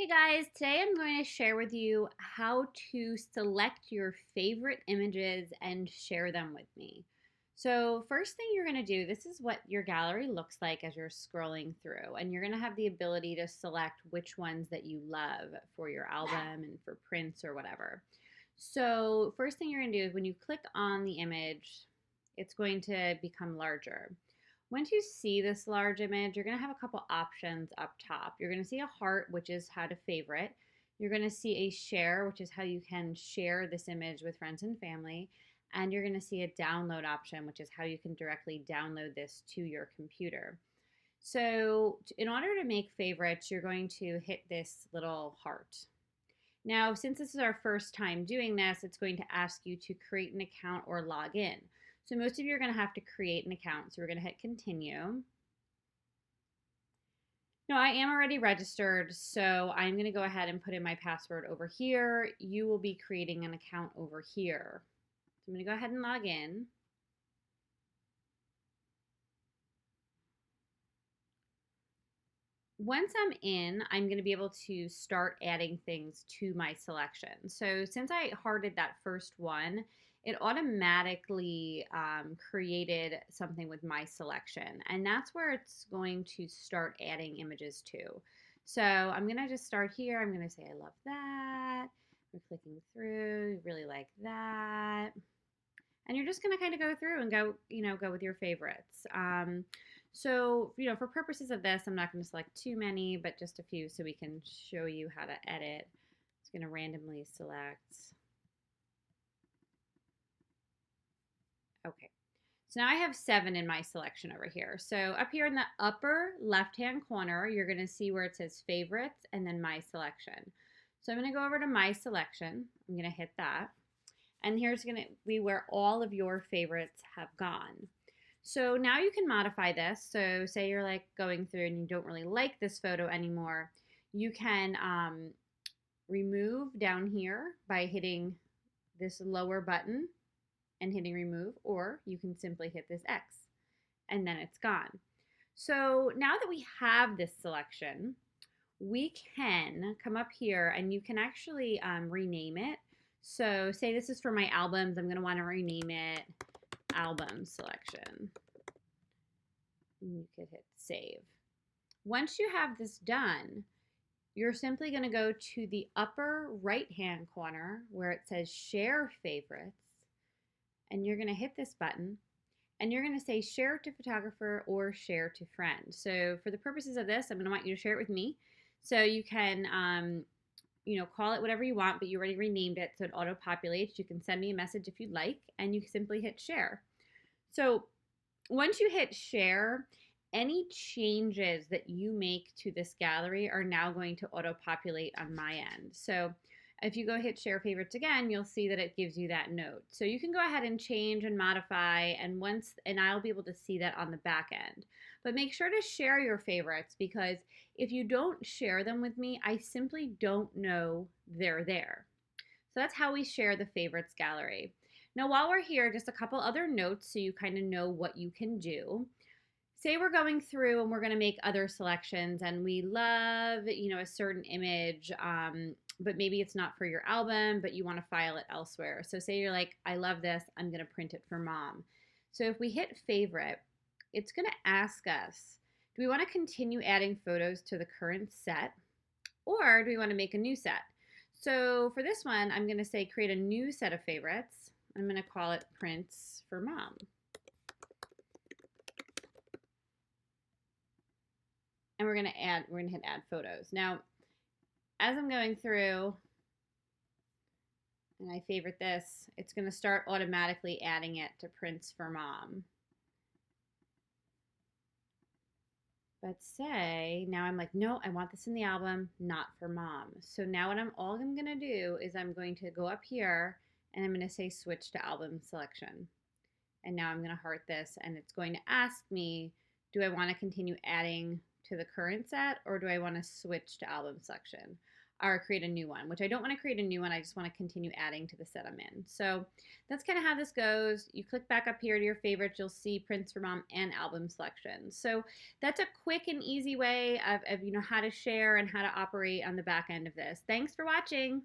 Hey guys, today I'm going to share with you how to select your favorite images and share them with me. So first thing you're going to do, this is what your gallery looks like as you're scrolling through, and you're going to have the ability to select which ones that you love for your album and for prints or whatever. So first thing you're going to do is when you click on the image, it's going to become larger. Once you see this large image, you're going to have a couple options up top. You're going to see a heart, which is how to favorite. You're going to see a share, which is how you can share this image with friends and family. And you're going to see a download option, which is how you can directly download this to your computer. So in order to make favorites, you're going to hit this little heart. Now, since this is our first time doing this, it's going to ask you to create an account or log in. So most of you are going to have to create an account. So we're going to hit continue. Now I am already registered, so I'm going to go ahead and put in my password over here. You will be creating an account over here. So I'm going to go ahead and log in. Once I'm in, I'm going to be able to start adding things to my selection. So since I hearted that first one, it automatically created something with my selection. And that's where it's going to start adding images to. So I'm going to just start here. I'm going to say, I love that. We're clicking through. Really like that. And you're just going to kind of go through and go with your favorites. So, for purposes of this, I'm not going to select too many, but just a few so we can show you how to edit. It's going to randomly select. Okay. So now I have 7 in my selection over here. So up here in the upper left-hand corner, you're going to see where it says favorites and then my selection. So I'm going to go over to my selection. I'm going to hit that. And here's going to be where all of your favorites have gone. So now you can modify this. So say you're like going through and you don't really like this photo anymore. You can remove down here by hitting this lower button and hitting remove, or you can simply hit this X and then it's gone. So now that we have this selection, we can come up here and you can actually rename it. So say this is for my albums. I'm going to want to rename it album selection. You could hit save. Once you have this done, you're simply going to go to the upper right hand corner where it says share favorites, and you're going to hit this button and you're going to say share to photographer or share to friend. So for the purposes of this, I'm going to want you to share it with me. So you can call it whatever you want, but you already renamed it, so it auto-populates. You can send me a message if you'd like, and you simply hit share. So once you hit share, any changes that you make to this gallery are now going to auto-populate on my end. So if you go hit share favorites again, you'll see that it gives you that note. So you can go ahead and change and modify, and I'll be able to see that on the back end. But make sure to share your favorites, because if you don't share them with me, I simply don't know they're there. So that's how we share the favorites gallery. Now while we're here, just a couple other notes so you kind of know what you can do. Say we're going through and we're going to make other selections and we love, a certain image, but maybe it's not for your album, but you want to file it elsewhere. So say you're like, I love this, I'm going to print it for mom. So if we hit favorite, it's going to ask us, do we want to continue adding photos to the current set, or do we want to make a new set? So for this one, I'm going to say create a new set of favorites. I'm going to call it prints for mom. And we're going to hit add photos. Now, as I'm going through and I favorite this, it's going to start automatically adding it to prints for mom. But say, now I'm like, no, I want this in the album, not for mom. So now what I'm going to do is I'm going to go up here and I'm going to say switch to album selection. And now I'm going to heart this, and it's going to ask me, do I want to continue adding to the current set, or do I want to switch to album selection? or create a new one, which I don't want to create a new one. I just want to continue adding to the set I'm in. So that's kind of how this goes. You click back up here to your favorites. You'll see prints for mom and album selections. So that's a quick and easy way of how to share and how to operate on the back end of this. Thanks for watching.